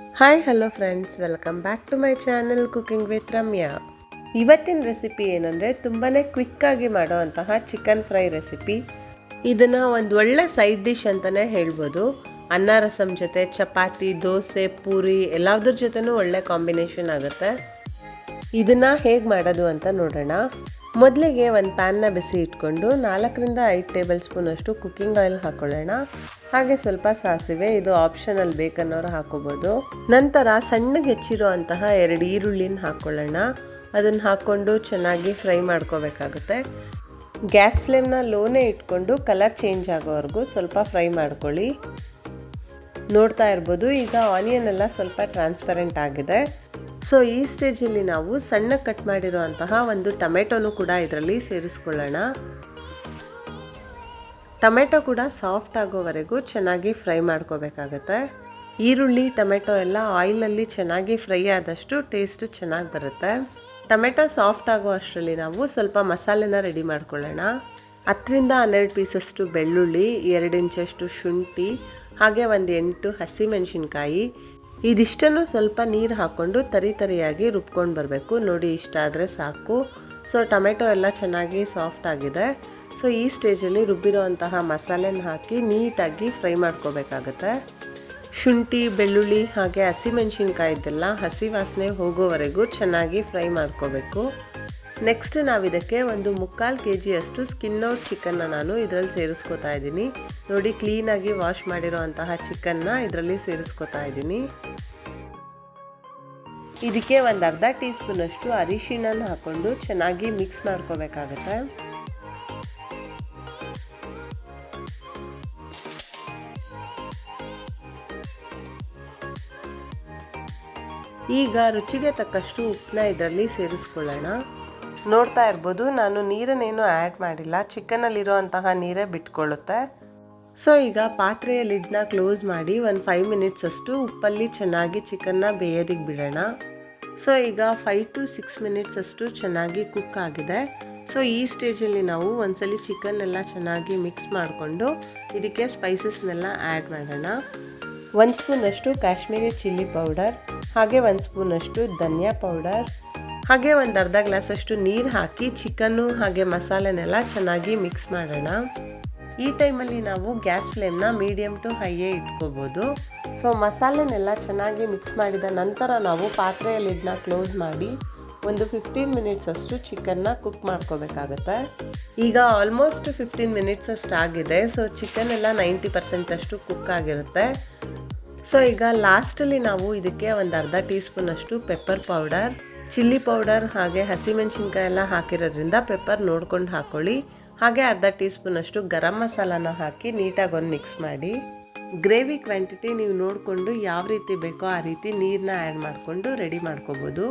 Hi hello friends, welcome back to my channel cooking with Ramya. ಇವತ್ತಿನ recipe ಏನಂದರೆ ತುಂಬಾ ಕ್ವಿಕ್ಕಾಗಿ ಮಾಡೋವಂತಹ ಚಿಕನ್ ಫ್ರೈ ರೆಸಿಪಿ. ಇದನ್ನು ಒಂದು ಒಳ್ಳೆ ಸೈಡ್ ಡಿಶ್ ಅಂತಲೇ ಹೇಳ್ಬೋದು. ಅನ್ನ ರಸಮ್ ಜೊತೆ, ಚಪಾತಿ, ದೋಸೆ, ಪೂರಿ ಎಲ್ಲದ್ರ ಜೊತೆನೂ ಒಳ್ಳೆ ಕಾಂಬಿನೇಷನ್ ಆಗುತ್ತೆ. ಇದನ್ನು ಹೇಗೆ ಮಾಡೋದು ಅಂತ ನೋಡೋಣ. ಮೊದಲಿಗೆ ಒಂದು ಪ್ಯಾನ್ನ ಬಿಸಿ ಇಟ್ಕೊಂಡು 4ರಿಂದ 5 ಟೇಬಲ್ ಸ್ಪೂನಷ್ಟು ಕುಕ್ಕಿಂಗ್ ಆಯಿಲ್ ಹಾಕ್ಕೊಳ್ಳೋಣ. ಹಾಗೆ ಸ್ವಲ್ಪ ಸಾಸಿವೆ, ಇದು ಆಪ್ಷನಲ್, ಬೇಕನ್ನೋರು ಹಾಕೋಬೋದು. ನಂತರ ಸಣ್ಣಗೆ ಹೆಚ್ಚಿರೋ ಅಂತಹ 2 ಈರುಳ್ಳಿನ ಹಾಕ್ಕೊಳ್ಳೋಣ. ಅದನ್ನು ಹಾಕ್ಕೊಂಡು ಚೆನ್ನಾಗಿ ಫ್ರೈ ಮಾಡ್ಕೋಬೇಕಾಗುತ್ತೆ. ಗ್ಯಾಸ್ ಫ್ಲೇಮ್ನ ಲೋನೇ ಇಟ್ಕೊಂಡು ಕಲರ್ ಚೇಂಜ್ ಆಗೋವರೆಗೂ ಸ್ವಲ್ಪ ಫ್ರೈ ಮಾಡ್ಕೊಳ್ಳಿ. ನೋಡ್ತಾ ಇರ್ಬೋದು, ಈಗ ಆನಿಯನ್ ಎಲ್ಲ ಸ್ವಲ್ಪ ಟ್ರಾನ್ಸ್ಪರೆಂಟ್ ಆಗಿದೆ. ಸೊ ಈ ಸ್ಟೇಜಲ್ಲಿ ನಾವು ಸಣ್ಣ ಕಟ್ ಮಾಡಿರೋ ಅಂತಹ ಒಂದು ಟೊಮೆಟೊನು ಕೂಡ ಇದರಲ್ಲಿ ಸೇರಿಸ್ಕೊಳ್ಳೋಣ. ಟೊಮೆಟೊ ಕೂಡ ಸಾಫ್ಟ್ ಆಗೋವರೆಗೂ ಚೆನ್ನಾಗಿ ಫ್ರೈ ಮಾಡ್ಕೋಬೇಕಾಗತ್ತೆ. ಈರುಳ್ಳಿ, ಟೊಮೆಟೊ ಎಲ್ಲ ಆಯಿಲಲ್ಲಿ ಚೆನ್ನಾಗಿ ಫ್ರೈ ಆದಷ್ಟು ಟೇಸ್ಟ್ ಚೆನ್ನಾಗಿ ಬರುತ್ತೆ. ಟೊಮೆಟೊ ಸಾಫ್ಟ್ ಆಗೋ ಅಷ್ಟರಲ್ಲಿ ನಾವು ಸ್ವಲ್ಪ ಮಸಾಲೆನ ರೆಡಿ ಮಾಡ್ಕೊಳ್ಳೋಣ. 10ರಿಂದ 12 ಪೀಸಷ್ಟು ಬೆಳ್ಳುಳ್ಳಿ, 2 ಇಂಚಷ್ಟು ಶುಂಠಿ, ಹಾಗೆ ಒಂದು 8 ಹಸಿಮೆಣಸಿನ್ಕಾಯಿ. ಇದಿಷ್ಟನ್ನು ಸ್ವಲ್ಪ ನೀರು ಹಾಕ್ಕೊಂಡು ತರಿಯಾಗಿ ರುಬ್ಕೊಂಡು ಬರಬೇಕು. ನೋಡಿ, ಇಷ್ಟ ಆದರೆ ಸಾಕು. ಸೊ ಟೊಮೆಟೊ ಎಲ್ಲ ಚೆನ್ನಾಗಿ ಸಾಫ್ಟ್ ಆಗಿದೆ. ಸೊ ಈ ಸ್ಟೇಜಲ್ಲಿ ರುಬ್ಬಿರೋ ಅಂತಹ ಮಸಾಲೆನ ಹಾಕಿ ನೀಟಾಗಿ ಫ್ರೈ ಮಾಡ್ಕೋಬೇಕಾಗತ್ತೆ. ಶುಂಠಿ, ಬೆಳ್ಳುಳ್ಳಿ ಹಾಗೆ ಹಸಿಮೆಣಸಿನ್ಕಾಯಿದ್ದೆಲ್ಲ ಹಸಿ ವಾಸನೆ ಹೋಗೋವರೆಗೂ ಚೆನ್ನಾಗಿ ಫ್ರೈ ಮಾಡ್ಕೋಬೇಕು. ನೆಕ್ಸ್ಟ್ ನಾವಿದಕ್ಕೆ ಒಂದು 3/4 kg ಸ್ಕಿನ್ ಔಟ್ ಚಿಕನ್ನ ನಾನು ಇದರಲ್ಲಿ ಸೇರಿಸ್ಕೋತಾ ಇದ್ದೀನಿ. ನೋಡಿ, ಕ್ಲೀನಾಗಿ ವಾಶ್ ಮಾಡಿರೋ ಅಂತಹ ಚಿಕನ್ನ ಇದರಲ್ಲಿ ಸೇರಿಸ್ಕೋತಾ ಇದ್ದೀನಿ. ಇದಕ್ಕೆ ಒಂದು ಅರ್ಧ ಟೀ ಸ್ಪೂನಷ್ಟು ಅರಿಶಿಣನ ಹಾಕ್ಕೊಂಡು ಚೆನ್ನಾಗಿ ಮಿಕ್ಸ್ ಮಾಡ್ಕೋಬೇಕಾಗತ್ತೆ. ಈಗ ರುಚಿಗೆ ತಕ್ಕಷ್ಟು ಉಪ್ಪನ್ನ ಇದರಲ್ಲಿ ಸೇರಿಸ್ಕೊಳ್ಳೋಣ. ನೋಡ್ತಾ ಇರ್ಬೋದು, ನಾನು ನೀರನ್ನೇನು ಆ್ಯಡ್ ಮಾಡಿಲ್ಲ, ಚಿಕನ್ನಲ್ಲಿರೋ ಅಂತಹ ನೀರೇ ಬಿಟ್ಕೊಳ್ಳುತ್ತೆ. ಸೊ ಈಗ ಪಾತ್ರೆಯ ಲಿಡ್ನ ಕ್ಲೋಸ್ ಮಾಡಿ ಒಂದು 5 ಮಿನಿಟ್ಸ್ ಅಷ್ಟು ಉಪ್ಪಲ್ಲಿ ಚೆನ್ನಾಗಿ ಚಿಕನ್ನ ಬೇಯೋದಕ್ಕೆ ಬಿಡೋಣ. ಸೊ ಈಗ 5 to 6 ಮಿನಿಟ್ಸ್ ಅಷ್ಟು ಚೆನ್ನಾಗಿ ಕುಕ್ ಆಗಿದೆ. ಸೊ ಈ ಸ್ಟೇಜಲ್ಲಿ ನಾವು ಒಂದ್ಸಲಿ ಚಿಕನ್ ಎಲ್ಲ ಚೆನ್ನಾಗಿ ಮಿಕ್ಸ್ ಮಾಡಿಕೊಂಡು ಇದಕ್ಕೆ ಸ್ಪೈಸಸ್ನೆಲ್ಲ ಆ್ಯಡ್ ಮಾಡೋಣ. 1 ಸ್ಪೂನಷ್ಟು ಕಾಶ್ಮೀರಿ ಚಿಲ್ಲಿ ಪೌಡರ್, ಹಾಗೆ 1 ಸ್ಪೂನಷ್ಟು ಧನಿಯಾ ಪೌಡರ್, ಹಾಗೆ ಒಂದು ಅರ್ಧ ಗ್ಲಾಸಷ್ಟು ನೀರು ಹಾಕಿ ಚಿಕನ್ನು ಹಾಗೆ ಮಸಾಲೆನೆಲ್ಲ ಚೆನ್ನಾಗಿ ಮಿಕ್ಸ್ ಮಾಡೋಣ. ಈ ಟೈಮಲ್ಲಿ ನಾವು ಗ್ಯಾಸ್ ಫ್ಲೇಮ್ನ ಮೀಡಿಯಮ್ ಟು ಹೈಯೇ ಇಟ್ಕೋಬೋದು. ಸೊ ಮಸಾಲೆನೆಲ್ಲ ಚೆನ್ನಾಗಿ ಮಿಕ್ಸ್ ಮಾಡಿದ ನಂತರ ನಾವು ಪಾತ್ರೆಯ ಲಿಡ್ನ ಕ್ಲೋಸ್ ಮಾಡಿ ಒಂದು 15 ಮಿನಿಟ್ಸ್ ಅಷ್ಟು ಚಿಕನ್ನ ಕುಕ್ ಮಾಡ್ಕೋಬೇಕಾಗತ್ತೆ. ಈಗ ಆಲ್ಮೋಸ್ಟ್ 15 ಮಿನಿಟ್ಸ್ ಅಷ್ಟು ಆಗಿದೆ. ಸೊ ಚಿಕನ್ ಎಲ್ಲ 90% ಅಷ್ಟು ಕುಕ್ ಆಗಿರುತ್ತೆ. ಸೊ ಈಗ ಲಾಸ್ಟಲ್ಲಿ ನಾವು ಇದಕ್ಕೆ ಒಂದು ಅರ್ಧ ಟೀ ಸ್ಪೂನಷ್ಟು ಪೆಪ್ಪರ್ ಪೌಡರ್, ಚಿಲ್ಲಿ ಪೌಡರ್ ಹಾಗೆ ಹಸಿಮೆಣಸಿನ್ಕಾಯಿ ಎಲ್ಲ ಹಾಕಿರೋದ್ರಿಂದ ಪೆಪ್ಪರ್ ನೋಡ್ಕೊಂಡು ಹಾಕ್ಕೊಳ್ಳಿ. ಹಾಗೆ ಅರ್ಧ ಟೀ ಸ್ಪೂನಷ್ಟು ಗರಂ ಮಸಾಲಾನ ಹಾಕಿ ನೀಟಾಗಿ ಒಂದು ಮಿಕ್ಸ್ ಮಾಡಿ. ಗ್ರೇವಿ ಕ್ವಾಂಟಿಟಿ ನೀವು ನೋಡಿಕೊಂಡು ಯಾವ ರೀತಿ ಬೇಕೋ ಆ ರೀತಿ ನೀರನ್ನ ಆ್ಯಡ್ ಮಾಡಿಕೊಂಡು ರೆಡಿ ಮಾಡ್ಕೋಬೋದು.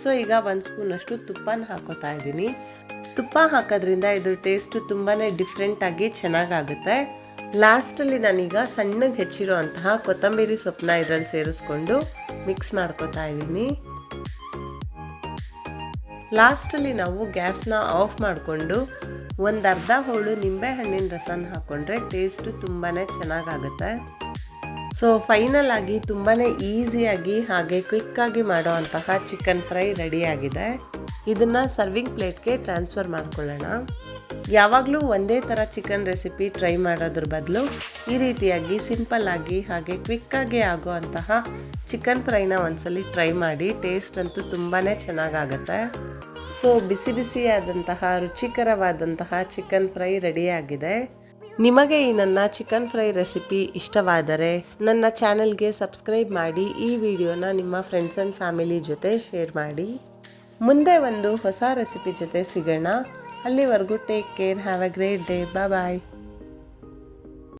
ಸೊ ಈಗ 1 ಸ್ಪೂನಷ್ಟು ತುಪ್ಪನ ಹಾಕೋತಾ ಇದ್ದೀನಿ. ತುಪ್ಪ ಹಾಕೋದ್ರಿಂದ ಇದು ಟೇಸ್ಟು ತುಂಬಾ ಡಿಫ್ರೆಂಟಾಗಿ ಚೆನ್ನಾಗಾಗುತ್ತೆ. ಲಾಸ್ಟಲ್ಲಿ ನಾನೀಗ ಸಣ್ಣಗೆ ಹೆಚ್ಚಿರೋ ಅಂತಹ ಕೊತ್ತಂಬರಿ ಸೊಪ್ಪನ್ನ ಇದರಲ್ಲಿ ಸೇರಿಸ್ಕೊಂಡು ಮಿಕ್ಸ್ ಮಾಡ್ಕೋತಾ ಇದ್ದೀನಿ. ಲಾಸ್ಟಲ್ಲಿ ನಾವು ಗ್ಯಾಸ್ನ ಆಫ್ ಮಾಡಿಕೊಂಡು ಒಂದು ಅರ್ಧ ಹೋಳು ನಿಂಬೆ ಹಣ್ಣಿನ ರಸನ ಹಾಕ್ಕೊಂಡ್ರೆ ಟೇಸ್ಟು ತುಂಬಾ ಚೆನ್ನಾಗಾಗುತ್ತೆ. ಸೊ ಫೈನಲ್ ಆಗಿ ತುಂಬಾ ಈಸಿಯಾಗಿ ಹಾಗೆ ಕ್ವಿಕ್ಕಾಗಿ ಮಾಡೋ ಅಂತಹ ಚಿಕನ್ ಫ್ರೈ ರೆಡಿಯಾಗಿದೆ. ಇದನ್ನು ಸರ್ವಿಂಗ್ ಪ್ಲೇಟ್ಗೆ ಟ್ರಾನ್ಸ್ಫರ್ ಮಾಡ್ಕೊಳ್ಳೋಣ. ಯಾವಾಗಲೂ ಒಂದೇ ಥರ ಚಿಕನ್ ರೆಸಿಪಿ ಟ್ರೈ ಮಾಡೋದ್ರ ಬದಲು ಈ ರೀತಿಯಾಗಿ ಸಿಂಪಲ್ಲಾಗಿ ಹಾಗೆ ಕ್ವಿಕ್ಕಾಗಿ ಆಗೋ ಅಂತಹ ಚಿಕನ್ ಫ್ರೈನ ಒಂದ್ಸಲಿ ಟ್ರೈ ಮಾಡಿ. ಟೇಸ್ಟ್ ಅಂತೂ ತುಂಬಾ ಚೆನ್ನಾಗಾಗತ್ತೆ. ಸೊ ಬಿಸಿ ಬಿಸಿಯಾದಂತಹ ರುಚಿಕರವಾದಂತಹ ಚಿಕನ್ ಫ್ರೈ ರೆಡಿಯಾಗಿದೆ. ನಿಮಗೆ ಈ ನನ್ನ ಚಿಕನ್ ಫ್ರೈ ರೆಸಿಪಿ ಇಷ್ಟವಾದರೆ ನನ್ನ ಚಾನಲ್ಗೆ ಸಬ್ಸ್ಕ್ರೈಬ್ ಮಾಡಿ. ಈ ವಿಡಿಯೋನ ನಿಮ್ಮ ಫ್ರೆಂಡ್ಸ್ ಆ್ಯಂಡ್ ಫ್ಯಾಮಿಲಿ ಜೊತೆ ಶೇರ್ ಮಾಡಿ. ಮುಂದೆ ಒಂದು ಹೊಸ ರೆಸಿಪಿ ಜೊತೆ ಸಿಗೋಣ. ಅಲ್ಲಿವರೆಗೂ take care, have a great day, bye.